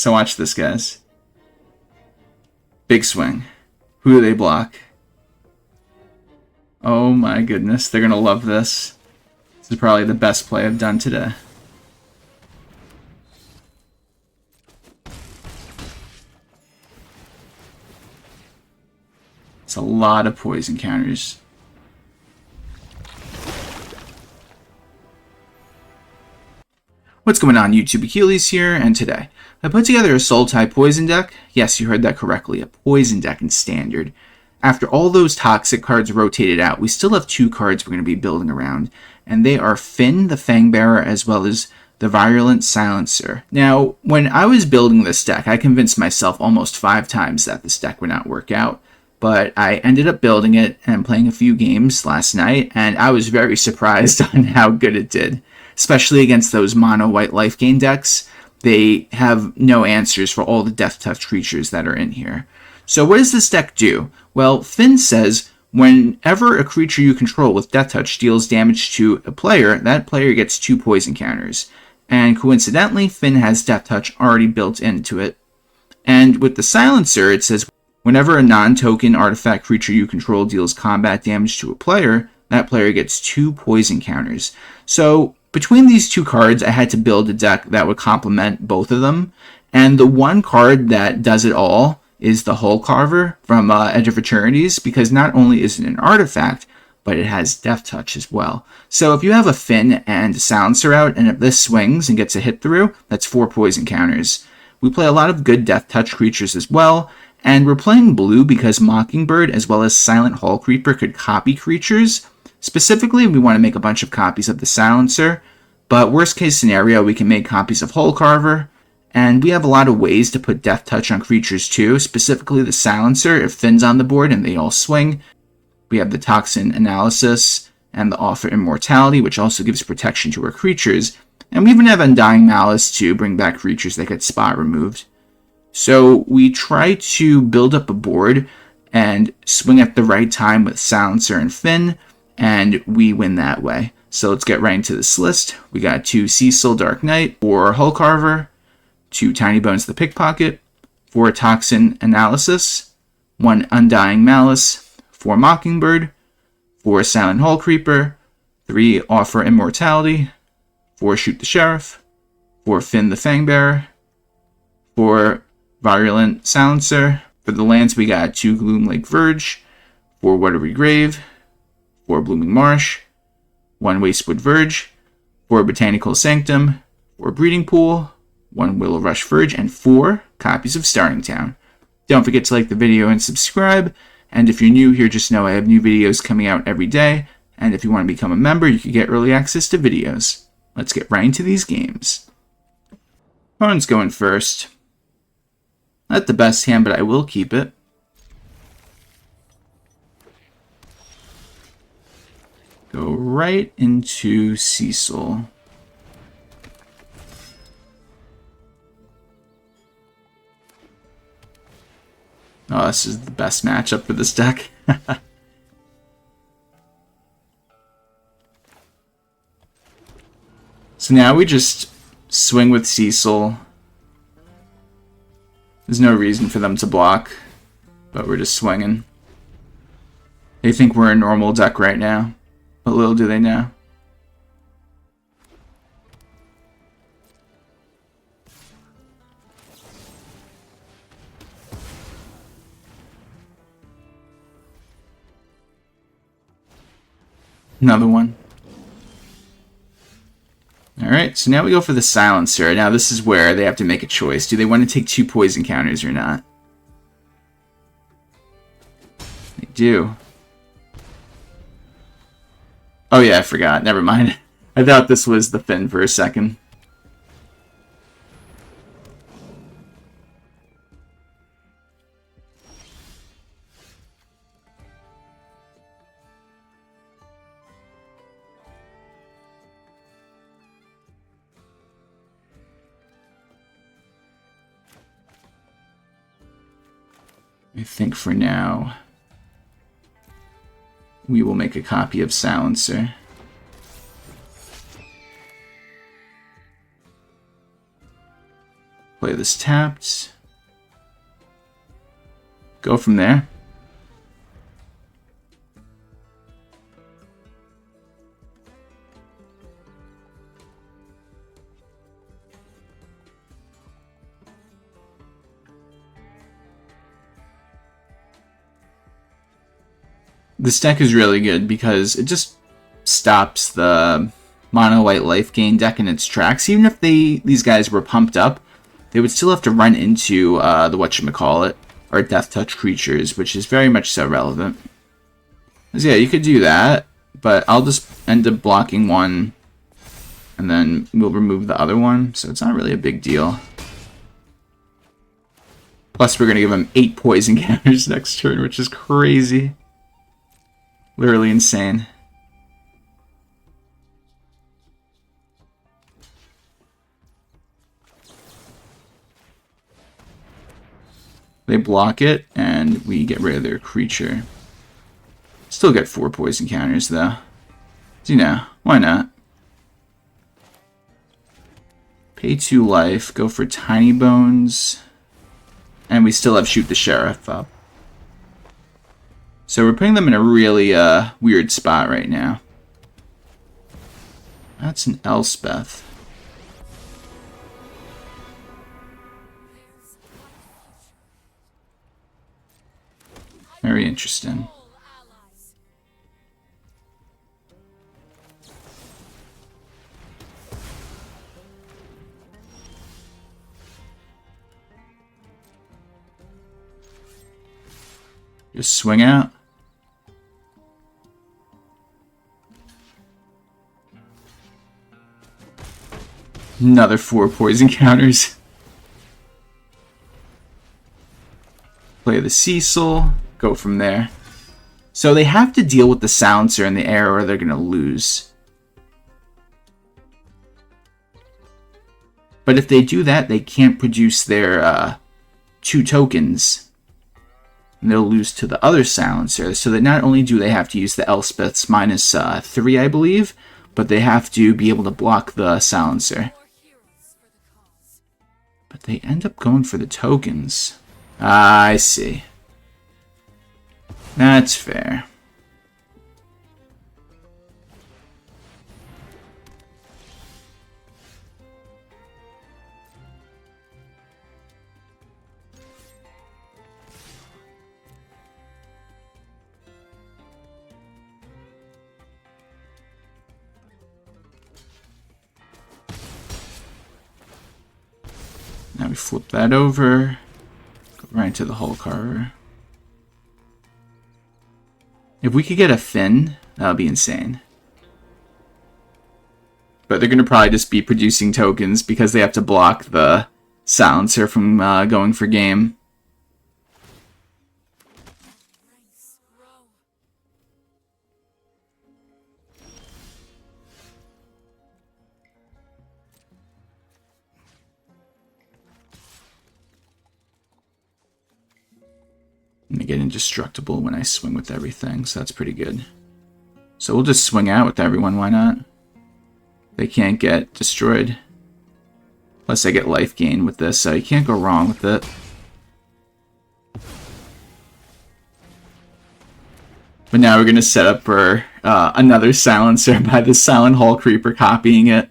So watch this, guys. Big swing. Who do they block? Oh my goodness, they're gonna love this. This is probably the best play I've done today. It's a lot of poison counters. What's going on, YouTube? Achilles here, and today I put together a Sultai poison deck. Yes, you heard that correctly, a poison deck in Standard. After all those toxic cards rotated out, we still have two cards we're going to be building around, and they are Fynn, the Fangbearer, as well as the Virulent Silencer. Now, when I was building this deck, I convinced myself almost 5 times that this deck would not work out, but I ended up building it and playing a few games last night, and I was very surprised on how good it did. Especially against those mono white life gain decks, they have no answers for all the death touch creatures that are in here. So what does this deck do? Well, Fynn says whenever a creature you control with death touch deals damage to a player, that player gets 2 poison counters. And coincidentally, Fynn has death touch already built into it. And with the Silencer, it says whenever a non-token artifact creature you control deals combat damage to a player, that player gets 2 poison counters. So between these two cards, I had to build a deck that would complement both of them. And the one card that does it all is the Hullcarver from Edge of Eternities, because not only is it an artifact, but it has death touch as well. So if you have a Fynn and a Silencer out, and if this swings and gets a hit through, that's 4 poison counters. We play a lot of good death touch creatures as well, and we're playing blue because Mockingbird as well as Silent Hallcreeper could copy creatures. Specifically, we want to make a bunch of copies of the Silencer, but worst case scenario, we can make copies of Hullcarver, and we have a lot of ways to put death touch on creatures too, specifically the Silencer if Fynn's on the board and they all swing. We have the Toxin Analysis and the Offer Immortality, which also gives protection to our creatures, and we even have Undying Malice to bring back creatures that get spot removed. So we try to build up a board and swing at the right time with Silencer and Fynn, and we win that way. So let's get right into this list. We got 2 Cecil Dark Knight, 4 Hullcarver, 2 Tinybones the Pickpocket, 4 Toxin Analysis, 1 Undying Malice, 4 Mockingbird, 4 Silent Hallcreeper, 3 Offer Immortality, 4 Shoot the Sheriff, 4 Fynn the Fangbearer, 4 Virulent Silencer. For the lands, we got 2 Gloomlake Verge, 4 Watery Grave, 4 Blooming Marsh, 1 Wastewood Verge, 4 Botanical Sanctum, 4 Breeding Pool, 1 Willowrush Verge, and 4 copies of Starting Town. Don't forget to like the video and subscribe, and if you're new here, just know I have new videos coming out every day, and if you want to become a member, you can get early access to videos. Let's get right into these games. Opponent's going first. Not the best hand, but I will keep it. Go right into Cecil. Oh, this is the best matchup for this deck. So now we just swing with Cecil. There's no reason for them to block, but we're just swinging. They think we're a normal deck right now. But little do they know. Another one. Alright, so now we go for the Silencer. Now this is where they have to make a choice. Do they want to take 2 poison counters or not? They do. Oh yeah, I forgot. Never mind. I thought this was the Fynn for a second. I think for now we will make a copy of Silencer. Play Play this tapped. Go from there. This deck is really good because it just stops the mono white life gain deck in its tracks. Even if these guys were pumped up, they would still have to run into the whatchamacallit, or death touch creatures, which is very much so relevant. Because yeah, you could do that, but I'll just end up blocking one, and then we'll remove the other one, so it's not really a big deal. Plus, we're going to give him 8 poison counters next turn, which is crazy. Literally insane. They block it, and we get rid of their creature. Still get 4 poison counters, though. So, you know, why not? Pay 2 life, go for Tinybones, and we still have Shoot the Sheriff up. So we're putting them in a really weird spot right now. That's an Elspeth. Very interesting. Just swing out. Another 4 poison counters. Play the Cecil. Go from there. So they have to deal with the Silencer in the air or they're going to lose. But if they do that, they can't produce their 2 tokens. And they'll lose to the other Silencer. So that not only do they have to use the Elspeth's -3, I believe, but they have to be able to block the Silencer. But they end up going for the tokens. I see. That's fair. Now we flip that over, go right into the Hullcarver. If we could get a Fynn, that would be insane. But they're going to probably just be producing tokens because they have to block the Silencer from going for game. And they get indestructible when I swing with everything, so that's pretty good. So we'll just swing out with everyone, why not? They can't get destroyed. Plus I get life gain with this, so you can't go wrong with it. But now we're going to set up for another Silencer by the Silent Hallcreeper copying it.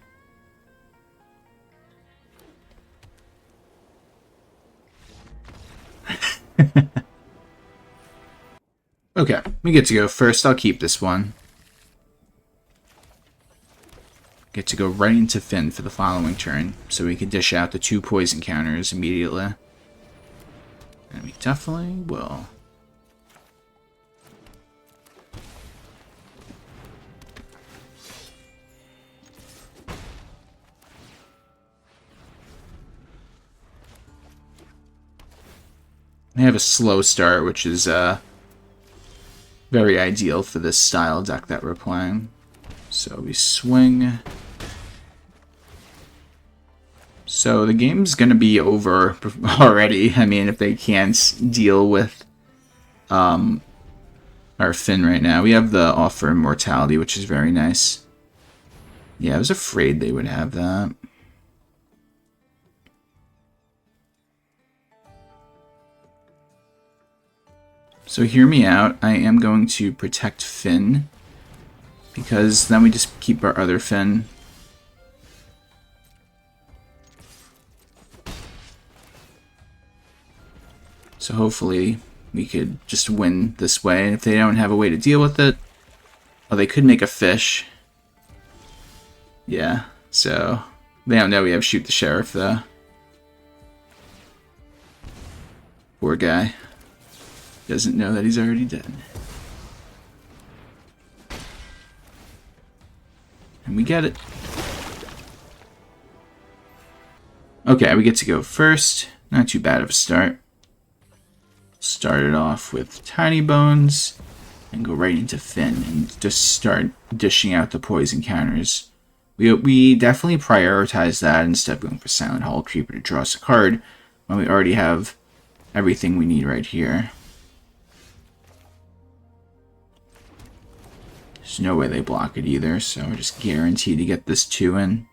Okay, we get to go first. I'll keep this one. Get to go right into Fynn for the following turn, so we can dish out the 2 poison counters immediately. And we definitely will. They have a slow start, which is very ideal for this style deck that we're playing. So we swing. So the game's going to be over already. I mean, if they can't deal with our Fynn right now. We have the Offer Immortality, which is very nice. Yeah, I was afraid they would have that. So hear me out. I am going to protect Fynn, because then we just keep our other Fynn. So hopefully we could just win this way. And if they don't have a way to deal with it, well, they could make a fish. Yeah, so they don't know we have Shoot the Sheriff, though. Poor guy. Doesn't know that he's already dead. And we get it. Okay, we get to go first. Not too bad of a start. Started off with Tinybones and go right into Fynn and just start dishing out the poison counters. We definitely prioritize that instead of going for Silent Hallcreeper to draw us a card when we already have everything we need right here. There's no way they block it either, so we're just guaranteed to get this 2 in.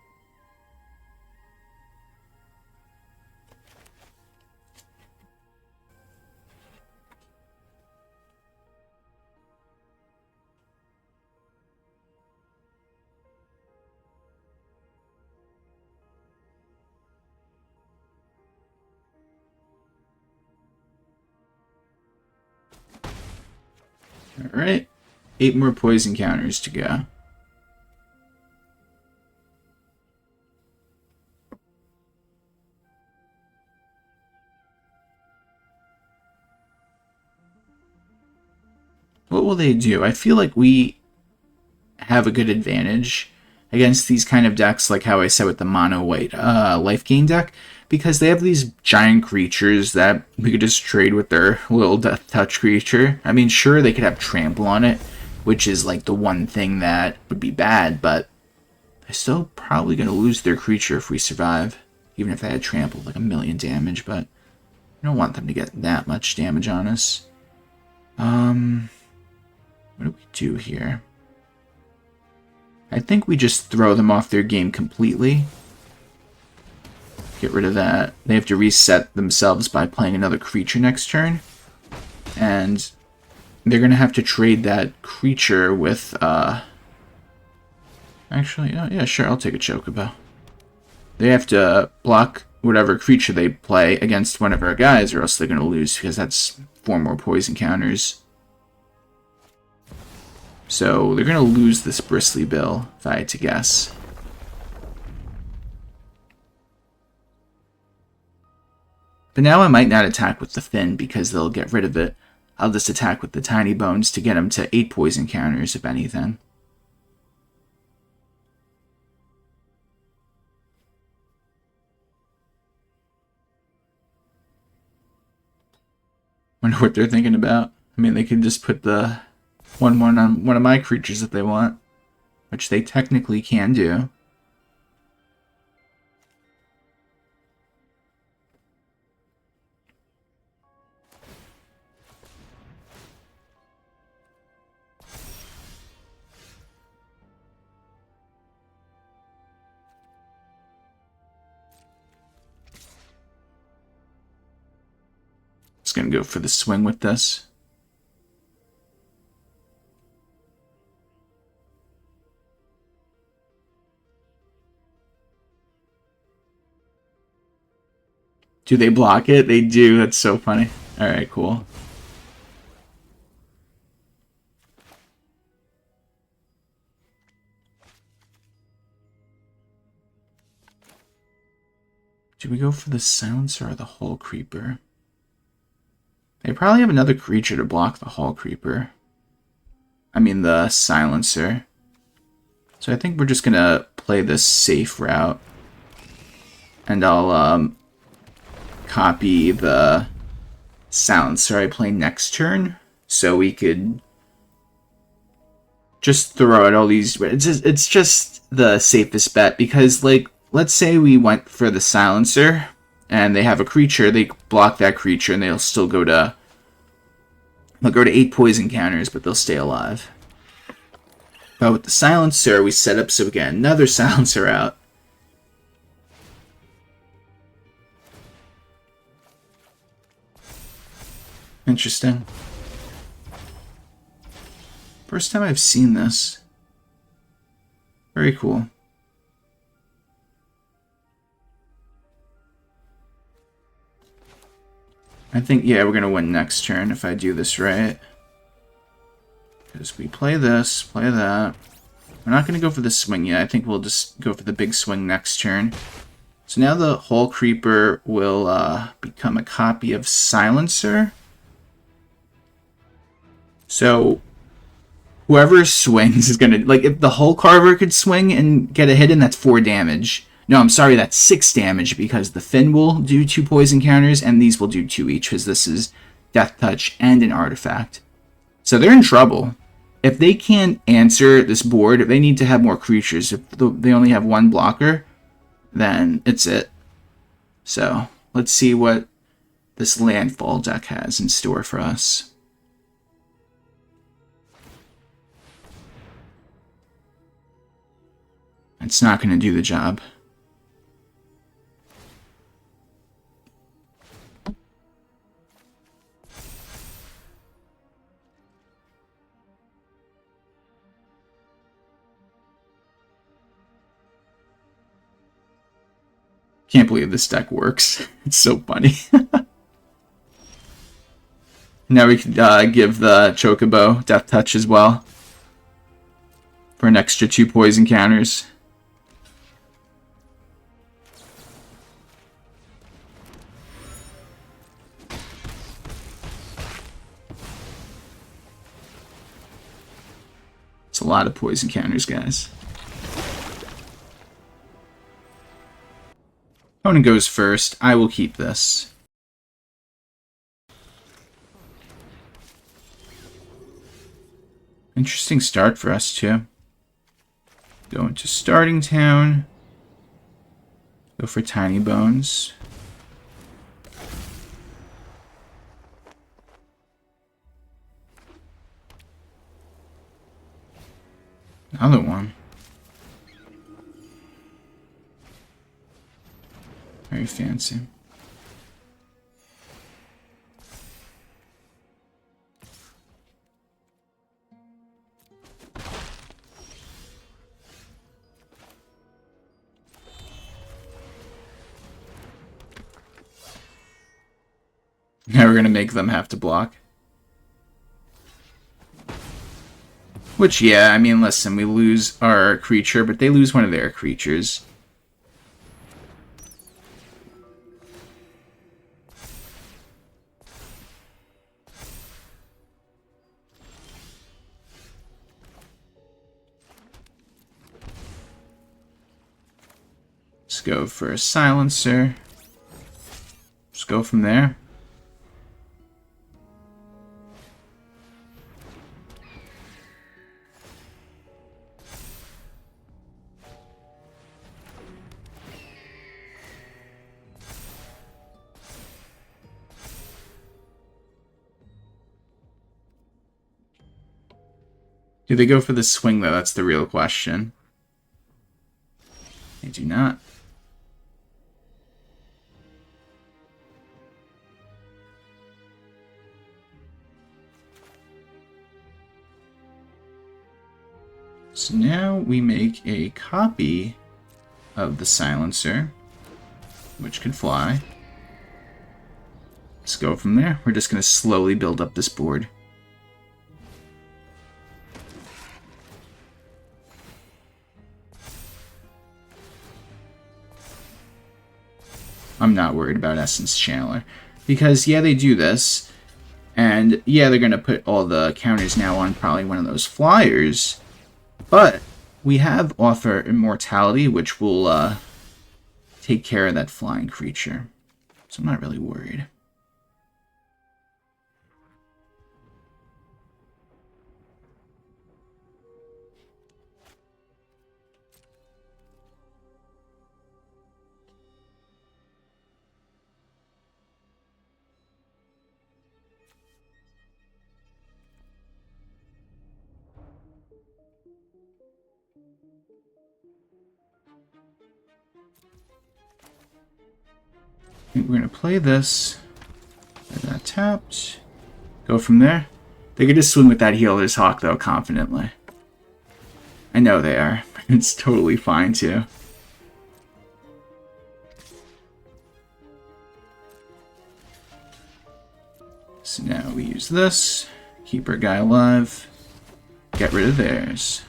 Alright, 8 more poison counters to go. What will they do? I feel like we have a good advantage against these kind of decks, like how I said with the mono white life gain deck, because they have these giant creatures that we could just trade with their little death touch creature. I mean, sure, they could have trample on it, which is like the one thing that would be bad, but they're still probably going to lose their creature if we survive, even if they had trample, like 1,000,000 damage, but I don't want them to get that much damage on us. What do we do here? I think we just throw them off their game completely. Get rid of that. They have to reset themselves by playing another creature next turn. And they're going to have to trade that creature with, actually, yeah, sure, I'll take a Chocobo. They have to block whatever creature they play against one of our guys, or else they're going to lose, because that's 4 more poison counters. So they're going to lose this Bristly Bill, if I had to guess. But now I might not attack with the Fynn because they'll get rid of it. I'll just attack with the Tinybones to get them to 8 poison counters, if anything. Wonder what they're thinking about. I mean, they could just put the 1/1 on one of my creatures if they want, which they technically can do. Just gonna go for the swing with this. Do they block it? They do. That's so funny. Alright, cool. Do we go for the Silencer or the Hallcreeper? They probably have another creature to block the Hallcreeper. I mean the Silencer. So I think we're just gonna play this safe route. And I'll copy the Silencer I play next turn, so we could just throw out all these. It's just the safest bet, because, like, let's say we went for the Silencer and they have a creature, they block that creature and they'll still go to 8 poison counters, but they'll stay alive. But with the Silencer, we set up so we get another Silencer out. Interesting. First time I've seen this. Very cool. I think, yeah, we're going to win next turn if I do this right. Because we play this, play that. We're not going to go for the swing yet. I think we'll just go for the big swing next turn. So now the Hallcreeper will become a copy of Silencer. So whoever swings is going to... Like, if the Hullcarver could swing and get a hit in, that's 4 damage. No, I'm sorry, that's 6 damage, because the Fynn will do 2 poison counters, and these will do 2 each, because this is Death Touch and an artifact. So they're in trouble. If they can't answer this board, if they need to have more creatures, if they only have 1 blocker, then it's it. So, let's see what this landfall deck has in store for us. It's not going to do the job. Can't believe this deck works. It's so funny. Now we can give the Chocobo Death Touch as well. For an extra 2 poison counters. It's a lot of poison counters, guys. Opponent goes first. I will keep this. Interesting start for us, too. Go into starting town. Go for Tinybones. Another one. Very fancy. Now we're going to make them have to block. Which, yeah, I mean, listen, we lose our creature, but they lose one of their creatures. Let's go for a Silencer. Let's go from there. Do they go for the swing, though? That's the real question. They do not. So now we make a copy of the Silencer, which can fly. Let's go from there. We're just going to slowly build up this board. I'm not worried about Essence Channeler. Because, yeah, they do this. And, yeah, they're going to put all the counters now on probably one of those flyers. But we have Offer Immortality, which will take care of that flying creature. So I'm not really worried. We're going to play this. Get that tapped. Go from there. They could just swing with that Healer's Hawk, though, confidently. I know they are. It's totally fine, too. So now we use this. Keep our guy alive. Get rid of theirs.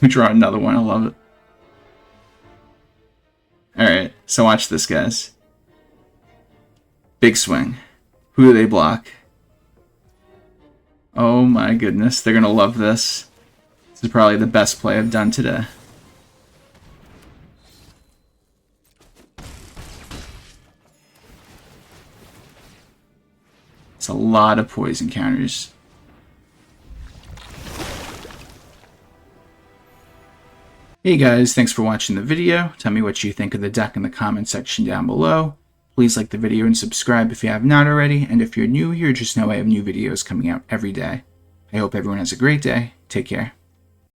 We draw another one. I love it. Alright, so watch this, guys. Big swing. Who do they block? Oh my goodness, they're gonna love this. This is probably the best play I've done today. It's a lot of poison counters. Hey guys, thanks for watching the video. Tell me what you think of the deck in the comment section down below. Please like the video and subscribe if you have not already, and if you're new here, just know I have new videos coming out every day. I hope everyone has a great day. Take care.